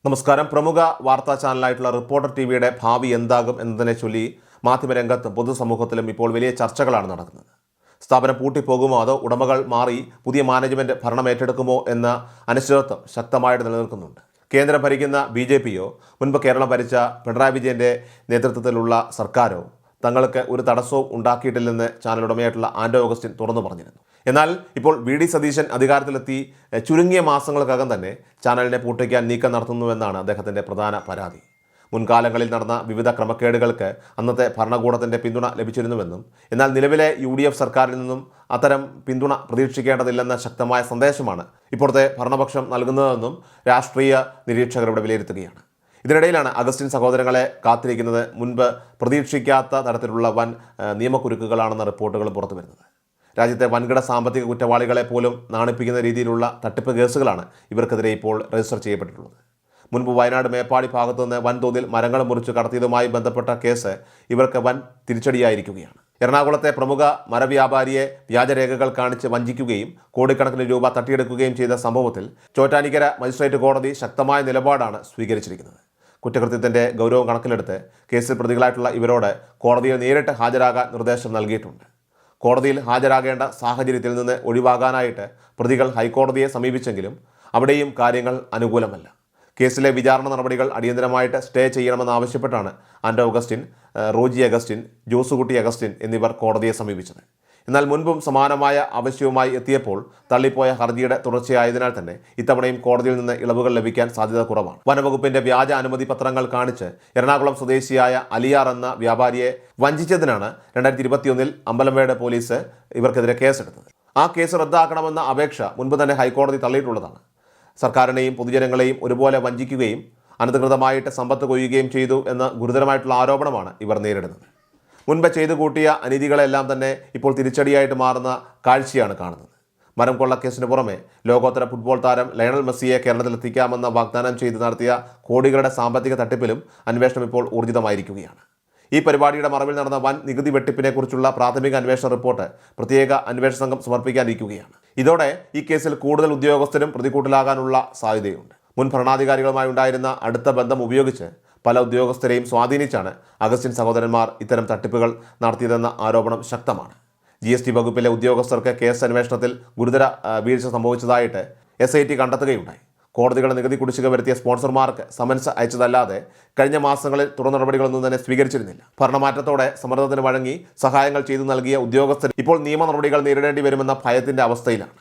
നമസ്കാരം. പ്രമുഖ വാർത്താ ചാനലായിട്ടുള്ള റിപ്പോർട്ടർ ടിവിയുടെ ഭാവി എന്താകും എന്നതിനെ ചൊല്ലി മാധ്യമരംഗത്തും പൊതുസമൂഹത്തിലും ഇപ്പോൾ വലിയ ചർച്ചകളാണ് നടക്കുന്നത്. സ്ഥാപനം പൂട്ടിപ്പോകുമോ അതോ ഉടമകൾ മാറി പുതിയ മാനേജ്മെൻറ്റ് ഭരണം ഏറ്റെടുക്കുമോ എന്ന അനിശ്ചിതത്വം ശക്തമായിട്ട് നിലനിൽക്കുന്നുണ്ട്. കേന്ദ്രം ഭരിക്കുന്ന BJPയോ മുൻപ് കേരളം ഭരിച്ച പിണറായി വിജയൻ്റെ നേതൃത്വത്തിലുള്ള സർക്കാരോ തങ്ങൾക്ക് ഒരു തടസ്സവും ഉണ്ടാക്കിയിട്ടില്ലെന്ന് ചാനൽ ഉടമയായിട്ടുള്ള ആൻഡോ അഗസ്റ്റിൻ തുറന്നു പറഞ്ഞിരുന്നു. എന്നാൽ ഇപ്പോൾ VD സതീശൻ അധികാരത്തിലെത്തി ചുരുങ്ങിയ മാസങ്ങൾക്കകം തന്നെ ചാനലിനെ പൂട്ടിക്കാൻ നീക്കം നടത്തുന്നുവെന്നാണ് അദ്ദേഹത്തിൻ്റെ പ്രധാന പരാതി. മുൻകാലങ്ങളിൽ നടന്ന വിവിധ ക്രമക്കേടുകൾക്ക് അന്നത്തെ ഭരണകൂടത്തിൻ്റെ പിന്തുണ ലഭിച്ചിരുന്നുവെന്നും എന്നാൽ നിലവിലെ UDF സർക്കാരിൽ നിന്നും അത്തരം പിന്തുണ പ്രതീക്ഷിക്കേണ്ടതില്ലെന്ന ശക്തമായ സന്ദേശമാണ് ഇപ്പോഴത്തെ ഭരണപക്ഷം നൽകുന്നതെന്നും രാഷ്ട്രീയ നിരീക്ഷകർ ഇവിടെ വിലയിരുത്തുകയാണ്. ഇതിനിടയിലാണ് അഗസ്റ്റിൻ സഹോദരങ്ങളെ കാത്തിരിക്കുന്നത് മുൻപ് പ്രതീക്ഷിക്കാത്ത തരത്തിലുള്ള വൻ നിയമക്കുരുക്കുകളാണെന്ന റിപ്പോർട്ടുകൾ പുറത്തു വരുന്നത്. രാജ്യത്തെ വൻകിട സാമ്പത്തിക കുറ്റവാളികളെ പോലും നാണിപ്പിക്കുന്ന രീതിയിലുള്ള തട്ടിപ്പ് കേസുകളാണ് ഇവർക്കെതിരെ ഇപ്പോൾ രജിസ്റ്റർ ചെയ്യപ്പെട്ടിട്ടുള്ളത്. മുൻപ് വയനാട് മേപ്പാടി ഭാഗത്തു നിന്ന് വൻതോതിൽ മരങ്ങൾ മുറിച്ച് കടത്തിയതുമായി ബന്ധപ്പെട്ട കേസ് ഇവർക്ക് വൻ തിരിച്ചടിയായിരിക്കുകയാണ്. എറണാകുളത്തെ പ്രമുഖ മരവ്യാപാരിയെ വ്യാജരേഖകൾ കാണിച്ച് വഞ്ചിക്കുകയും കോടിക്കണക്കിന് രൂപ തട്ടിയെടുക്കുകയും ചെയ്ത സംഭവത്തിൽ ചോറ്റാനിക്കര മജിസ്ട്രേറ്റ് കോടതി ശക്തമായ നിലപാടാണ് സ്വീകരിച്ചിരിക്കുന്നത്. കുറ്റകൃത്യത്തിൻ്റെ ഗൗരവം കണക്കിലെടുത്ത് കേസിൽ പ്രതികളായിട്ടുള്ള ഇവരോട് കോടതിയിൽ നേരിട്ട് ഹാജരാകാൻ നിർദ്ദേശം നൽകിയിട്ടുണ്ട്. കോടതിയിൽ ഹാജരാകേണ്ട സാഹചര്യത്തിൽ നിന്ന് ഒഴിവാകാനായിട്ട് പ്രതികൾ ഹൈക്കോടതിയെ സമീപിച്ചെങ്കിലും അവിടെയും കാര്യങ്ങൾ അനുകൂലമല്ല. കേസിലെ വിചാരണ നടപടികൾ അടിയന്തരമായിട്ട് സ്റ്റേ ചെയ്യണമെന്നാവശ്യപ്പെട്ടാണ് Anto Augustine, Roji Augustine, Josekutty Augustine എന്നിവർ കോടതിയെ സമീപിച്ചത്. എന്നാൽ മുൻപും സമാനമായ ആവശ്യവുമായി എത്തിയപ്പോൾ തള്ളിപ്പോയ ഹർജിയുടെ തുടർച്ചയായതിനാൽ തന്നെ ഇത്തവണയും കോടതിയിൽ നിന്ന് ഇളവുകൾ ലഭിക്കാൻ സാധ്യത കുറവാണ്. വനവകുപ്പിന്റെ വ്യാജ അനുമതി പത്രങ്ങൾ കാണിച്ച് എറണാകുളം സ്വദേശിയായ അലിയാർ എന്ന വ്യാപാരിയെ വഞ്ചിച്ചതിനാണ് 2021 അമ്പലമേട് പോലീസ് ഇവർക്കെതിരെ കേസെടുത്തത്. ആ കേസ് റദ്ദാക്കണമെന്ന അപേക്ഷ മുൻപ് തന്നെ ഹൈക്കോടതി തള്ളിയിട്ടുള്ളതാണ്. സർക്കാരിനെയും പൊതുജനങ്ങളെയും ഒരുപോലെ വഞ്ചിക്കുകയും അനധികൃതമായിട്ട് സമ്പത്ത് കൊയ്യുകയും ചെയ്തു എന്ന ഗുരുതരമായിട്ടുള്ള ആരോപണമാണ് ഇവർ നേരിടുന്നത്. മുൻപ് ചെയ്തു കൂട്ടിയ അനീതികളെല്ലാം തന്നെ ഇപ്പോൾ തിരിച്ചടിയായിട്ട് മാറുന്ന കാഴ്ചയാണ് കാണുന്നത്. മരം കൊള്ളക്കേസിന് പുറമെ ലോകോത്തര ഫുട്ബോൾ താരം ലയണൽ മെസ്സിയെ കേരളത്തിലെത്തിക്കാമെന്ന വാഗ്ദാനം ചെയ്ത് നടത്തിയ കോടികളുടെ സാമ്പത്തിക തട്ടിപ്പിലും അന്വേഷണം ഇപ്പോൾ ഊർജിതമായിരിക്കുകയാണ്. ഈ പരിപാടിയുടെ മറവിൽ നടന്ന വൻ നികുതി വെട്ടിപ്പിനെക്കുറിച്ചുള്ള പ്രാഥമിക അന്വേഷണ റിപ്പോർട്ട് പ്രത്യേക അന്വേഷണ സംഘം സമർപ്പിക്കാനിരിക്കുകയാണ്. ഇതോടെ ഈ കേസിൽ കൂടുതൽ ഉദ്യോഗസ്ഥരും പ്രതികൂട്ടിലാകാനുള്ള സാധ്യതയുണ്ട്. മുൻ ഭരണാധികാരികളുമായി ഉണ്ടായിരുന്ന അടുത്ത ബന്ധം ഉപയോഗിച്ച് പല ഉദ്യോഗസ്ഥരെയും സ്വാധീനിച്ചാണ് അഗസ്റ്റിൻ സഹോദരന്മാർ ഇത്തരം തട്ടിപ്പുകൾ നടത്തിയതെന്ന ആരോപണം ശക്തമാണ്. GST വകുപ്പിലെ ഉദ്യോഗസ്ഥർക്ക് കേസ് അന്വേഷണത്തിൽ ഗുരുതര വീഴ്ച സംഭവിച്ചതായിട്ട് SIT കണ്ടെത്തുകയുണ്ടായി. കോടതികളുടെ നികുതി കുടിശ്ശിക വരുത്തിയ സ്പോൺസർമാർക്ക് സമൻസ് അയച്ചതല്ലാതെ കഴിഞ്ഞ മാസങ്ങളിൽ തുടർ നടപടികളൊന്നും തന്നെ സ്വീകരിച്ചിരുന്നില്ല. ഭരണമാറ്റത്തോടെ സമ്മർദ്ദത്തിന് വഴങ്ങി സഹായങ്ങൾ ചെയ്തു നൽകിയ ഉദ്യോഗസ്ഥർ ഇപ്പോൾ നിയമ നടപടികൾ നേരിടേണ്ടി വരുമെന്ന ഭയത്തിൻ്റെ അവസ്ഥയിലാണ്.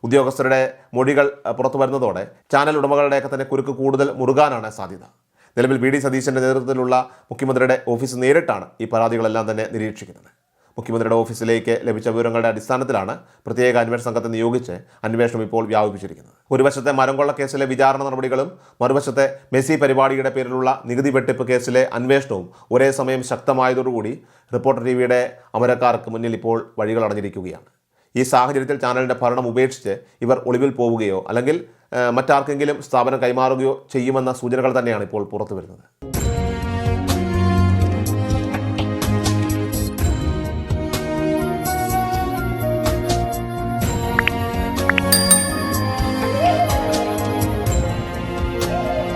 ഉദ്യോഗസ്ഥരുടെ മൊഴികൾ പുറത്തു വരുന്നതോടെ ചാനൽ ഉടമകളുടെയൊക്കെ തന്നെ കുരുക്ക് കൂടുതൽ മുറുകാനാണ് സാധ്യത. നിലവിൽ VD സതീശൻ്റെ നേതൃത്വത്തിലുള്ള മുഖ്യമന്ത്രിയുടെ ഓഫീസ് നേരിട്ടാണ് ഈ പരാതികളെല്ലാം തന്നെ നിരീക്ഷിക്കുന്നത്. മുഖ്യമന്ത്രിയുടെ ഓഫീസിലേക്ക് ലഭിച്ച വിവരങ്ങളുടെ അടിസ്ഥാനത്തിലാണ് പ്രത്യേക അന്വേഷണ സംഘത്തെ നിയോഗിച്ച് അന്വേഷണം ഇപ്പോൾ വ്യാപിപ്പിച്ചിരിക്കുന്നത്. ഒരു വശത്തെ മരംകൊള്ള കേസിലെ വിചാരണ നടപടികളും മറുവശത്തെ മെസ്സി പരിപാടിയുടെ പേരിലുള്ള നികുതി വെട്ടിപ്പ് കേസിലെ അന്വേഷണവും ഒരേ സമയം ശക്തമായതോടുകൂടി റിപ്പോർട്ടർ ടിവിയുടെ അമരക്കാർക്ക് മുന്നിൽ ഇപ്പോൾ വഴികൾ അടഞ്ഞിരിക്കുകയാണ്. ഈ സാഹചര്യത്തിൽ ചാനലിൻ്റെ ഭരണം ഉപേക്ഷിച്ച് ഇവർ ഒളിവിൽ പോവുകയോ അല്ലെങ്കിൽ മറ്റാർക്കെങ്കിലും സ്ഥാപനം കൈമാറുകയോ ചെയ്യുമെന്ന സൂചനകൾ തന്നെയാണ് ഇപ്പോൾ പുറത്തു വരുന്നത്.